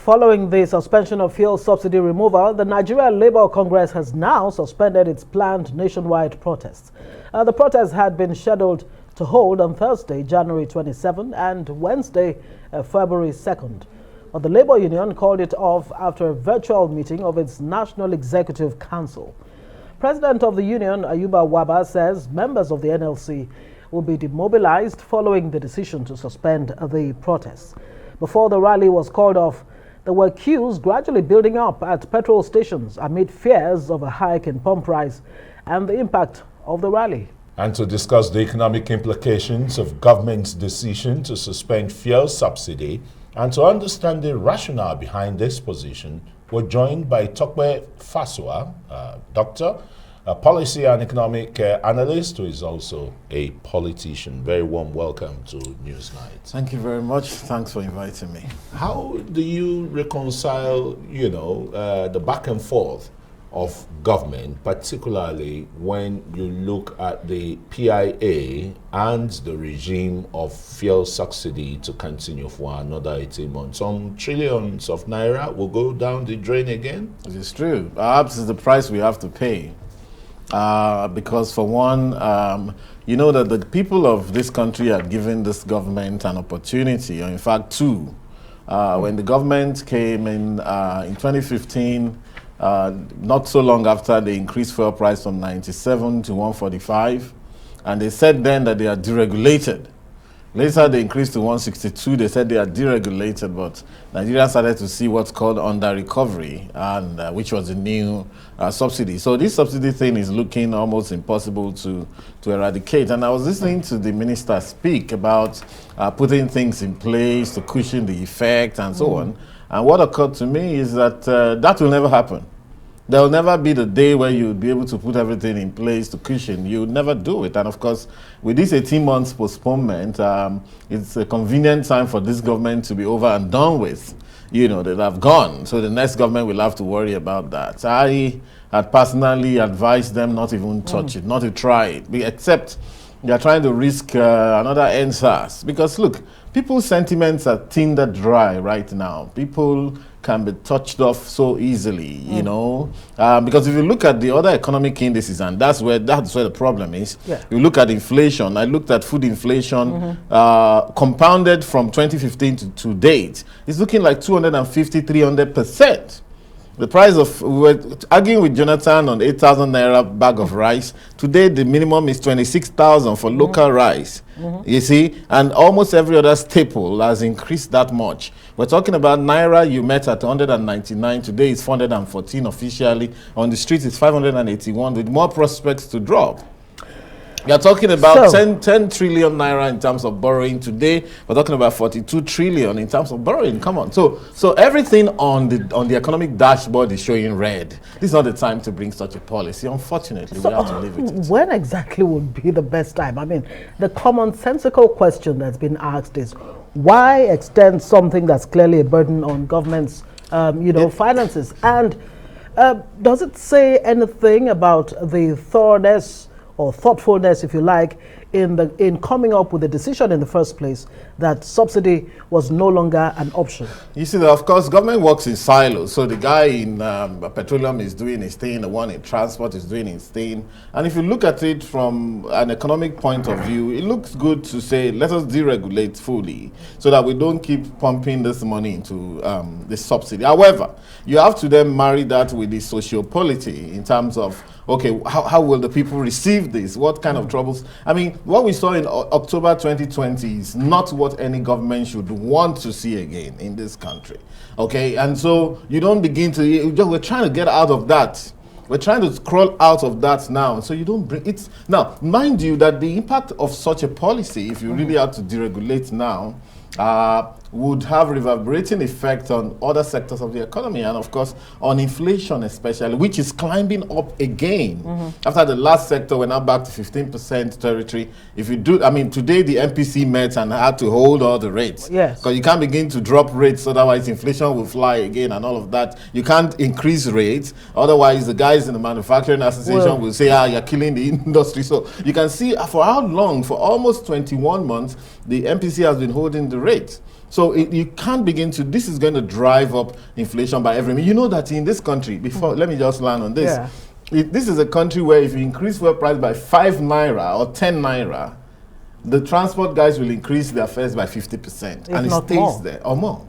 Following the suspension of fuel subsidy removal, the Nigeria Labour Congress has now suspended its planned nationwide protests. The protests had been scheduled to hold on Thursday, January 27 and Wednesday, February 2nd. But the Labour Union called it off after a virtual meeting of its National Executive Council. President of the union, Ayuba Waba, says members of the NLC will be demobilized following the decision to suspend the protests. Before the rally was called off, there were queues gradually building up at petrol stations amid fears of a hike in pump price and the impact of the rally. And to discuss the economic implications of government's decision to suspend fuel subsidy and to understand the rationale behind this position, we're joined by Tope Fasua, doctor, a policy and economic analyst who is also a politician. Very warm welcome to Newsnight. Thank you very much. Thanks for inviting me. How do you reconcile, the back and forth of government, particularly when you look at the PIA and the regime of fuel subsidy to continue for another 18 months? Some trillions of naira will go down the drain again? It is true. Perhaps it's the price we have to pay. Because for one, you know that the people of this country had given this government an opportunity, or in fact two. When the government came in 2015, not so long after they increased fuel price from 97 to 145, and they said then that they are deregulated. Later they increased to 162, they said they are deregulated, but Nigeria started to see what's called under recovery, and which was a new subsidy. So this subsidy thing is looking almost impossible to eradicate. And I was listening to the minister speak about putting things in place to cushion the effect and so on. And what occurred to me is that that will never happen. There will never be the day where you will be able to put everything in place to cushion. You would never do it. And of course, with this 18 months postponement, it's a convenient time for this government to be over and done with. They have gone. So the next government will have to worry about that. I had personally advised them not even touch it, not to try it, except they are trying to risk another NSAS. Because look, people's sentiments are tinder dry right now. People can be touched off so easily, because if you look at the other economic indices, and that's where the problem is. Yeah. You look at inflation. I looked at food inflation, compounded from 2015 to date. It's looking like 250, 300%. The price of, we were arguing with Jonathan on 8,000 naira bag of rice. Today, the minimum is 26,000 for local rice. You see, and almost every other staple has increased that much. We're talking about naira, you met at 199. Today, it's 414 officially. On the street, it's 581 with more prospects to drop. You're talking about 10 trillion naira in terms of borrowing today. We're talking about 42 trillion in terms of borrowing. Come on. So everything on the economic dashboard is showing red. This is not the time to bring such a policy. Unfortunately, we have to live with it. When exactly would be the best time? I mean, the commonsensical question that's been asked is, why extend something that's clearly a burden on government's, finances? And does it say anything about the thoroughness or thoughtfulness, if you like, in coming up with a decision in the first place that subsidy was no longer an option? You see, of course, government works in silos. So the guy in petroleum is doing his thing, the one in transport is doing his thing. And if you look at it from an economic point of view, it looks good to say, let us deregulate fully so that we don't keep pumping this money into the subsidy. However, you have to then marry that with the socio-polity in terms of, okay, how will the people receive this? What kind of troubles? I mean, what we saw in October 2020 is not what any government should want to see again in this country. Okay, and so you don't begin to, we're trying to get out of that. We're trying to crawl out of that now. So you don't bring it. Now, mind you that the impact of such a policy, if you really have to deregulate now, would have reverberating effect on other sectors of the economy and of course on inflation especially, which is climbing up again. After the last sector, we're now back to 15% territory. If you do, I mean, today the MPC met and had to hold all the rates. Yes. Because you can't begin to drop rates, otherwise inflation will fly again and all of that. You can't increase rates, otherwise the guys in the manufacturing association will say, you're killing the industry. So you can see for how long, for almost 21 months, the MPC has been holding the rate. So you can't begin to, this is going to drive up inflation by every means. You know that in this country, let me just land on this. Yeah. This is a country where if you increase fuel price by 5 naira or 10 naira, the transport guys will increase their fares by 50%. And it stays there or more.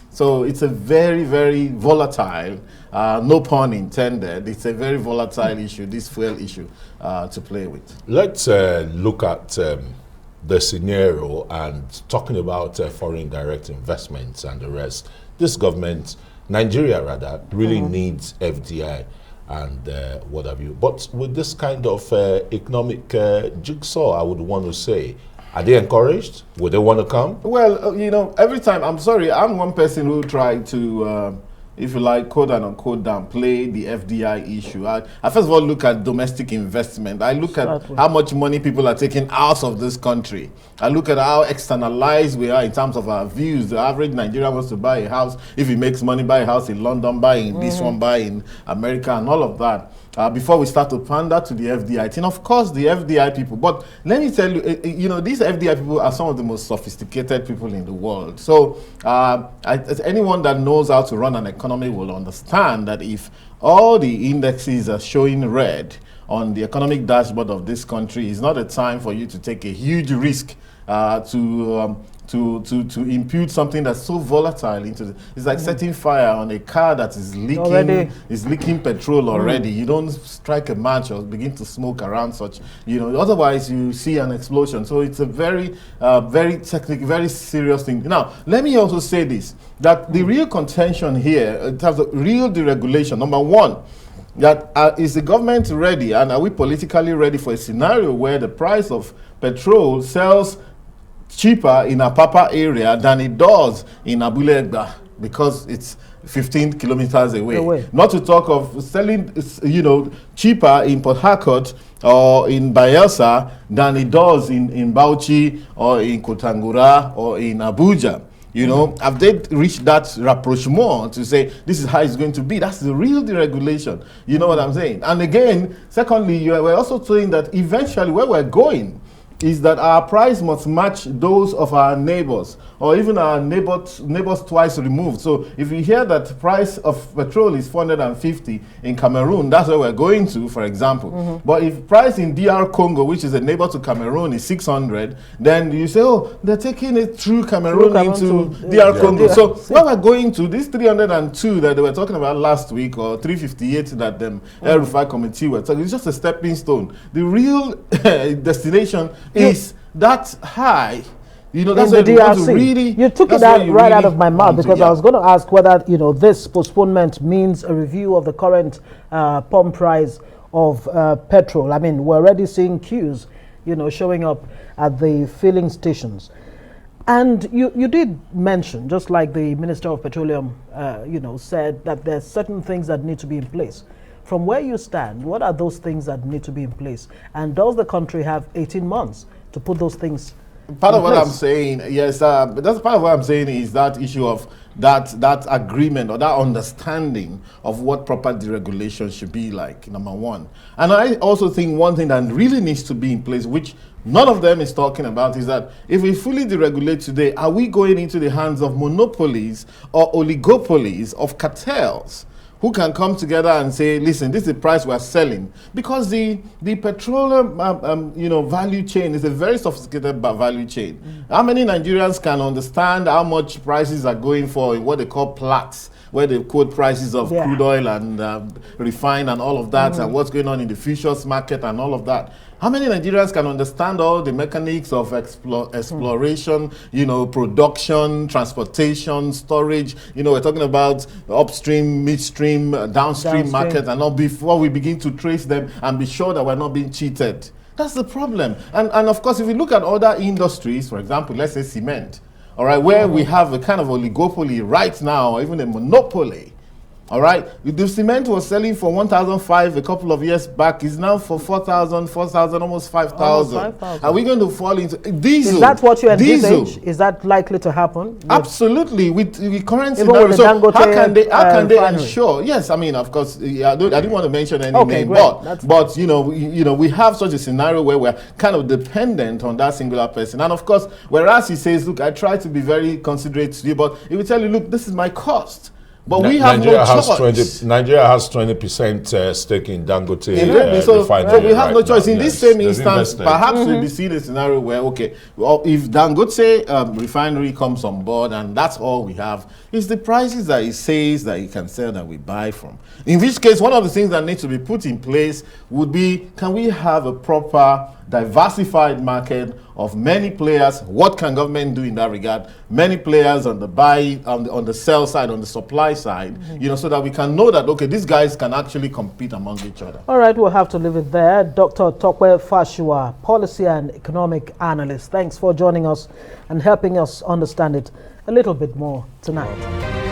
So it's a very, very volatile, no pun intended, it's a very volatile issue, this fuel issue to play with. Let's look at the scenario and talking about foreign direct investments and the rest. This government, Nigeria rather, really needs FDI and what have you. But with this kind of economic jigsaw, I would want to say, are they encouraged? Would they want to come? Well, you know, every time, I'm sorry, I'm one person who tried to, if you like, quote and unquote, downplay the FDI issue. I first of all look at domestic investment. I look at how much money people are taking out of this country. I look at how externalized we are in terms of our views. The average Nigerian wants to buy a house. If he makes money, buy a house in London, buy in this one, buy in America, and all of that. Before we start to pander to the FDI, and of course the FDI people, but let me tell you, you know, these FDI people are some of the most sophisticated people in the world. So anyone that knows how to run an economy will understand that if all the indexes are showing red on the economic dashboard of this country, it's not a time for you to take a huge risk to impute something that's so volatile into it's like setting fire on a car that is leaking petrol already. You don't strike a match or begin to smoke around such, you know, otherwise you see an explosion. So it's a very very technical, very serious thing. Now let me also say this, that the real contention here in terms of real deregulation, number one, that is the government ready and are we politically ready for a scenario where the price of petrol sells cheaper in a Apapa area than it does in Abule Egba because it's 15 kilometers away. Not to talk of selling, you know, cheaper in Port Harcourt or in Bayelsa than it does in Bauchi or in Kotangura or in Abuja. You know, have they reached that rapprochement to say this is how it's going to be? That's the real deregulation. You know what I'm saying? And again, secondly, we're also saying that eventually where we're going is that our price must match those of our neighbors or even our neighbors twice removed. So if you hear that price of petrol is 450 in Cameroon, that's where we're going to, for example. But if price in DR Congo, which is a neighbor to Cameroon, is 600, then you say, oh, they're taking it through Cameroon into DR Congo. So where we're going to, this 302 that they were talking about last week, or 358 that the El Rufai committee were talking, it's just a stepping stone. The real destination is that high. You know, that's what you want to really. You took it right out of my mouth because I was going to ask whether, you know, this postponement means a review of the current pump price of petrol. I mean, we're already seeing queues, you know, showing up at the filling stations. And you did mention, just like the Minister of Petroleum, you know, said that there's certain things that need to be in place. From where you stand, what are those things that need to be in place? And does the country have 18 months to put those things Part of what I'm saying, yes, but that's part of what I'm saying is that issue of that agreement or that understanding of what proper deregulation should be like, number one. And I also think one thing that really needs to be in place, which none of them is talking about, is that if we fully deregulate today, are we going into the hands of monopolies or oligopolies of cartels who can come together and say, listen, this is the price we're selling? Because the petroleum you know, value chain is a very sophisticated value chain. How many Nigerians can understand how much prices are going for in what they call Platts, where they quote prices of crude oil and refined and all of that, and what's going on in the futures market and all of that? How many Nigerians can understand all the mechanics of exploration, you know, production, transportation, storage? You know, we're talking about upstream, midstream, downstream market, and all before we begin to trace them and be sure that we're not being cheated. That's the problem. And of course, if we look at other industries, for example, let's say cement, all right, where we have a kind of oligopoly right now, or even a monopoly, All right, the cement was selling for 1,500 a couple of years back. Is now for 4,000, 4,000, almost 5,000. Are we going to fall into diesel? Is that what you envisage? Is that likely to happen? Absolutely, with the current even scenario. with So the how can they refinery? ensure? Yes, I mean, of course, I didn't want to mention any name, great. but you know, we have such a scenario where we're kind of dependent on that singular person. And of course, whereas he says, look, I try to be very considerate to you, but he will tell you, look, this is my cost. But we have Nigeria no choice. Nigeria has 20% stake in Dangote so refinery. we have no choice. In this same They've instance, invested. perhaps we'll be seeing a scenario where, okay, well, if Dangote refinery comes on board and that's all we have, it's the prices that he says that he can sell that we buy from. In which case, one of the things that needs to be put in place would be, can we have a proper diversified market of many players? What can government do in that regard? Many players on the buy, on the sell side, on the supply side, you know, so that we can know that, okay, these guys can actually compete among each other. All right, we'll have to leave it there. Dr. Tope Fasua, policy and economic analyst. Thanks for joining us and helping us understand it a little bit more tonight.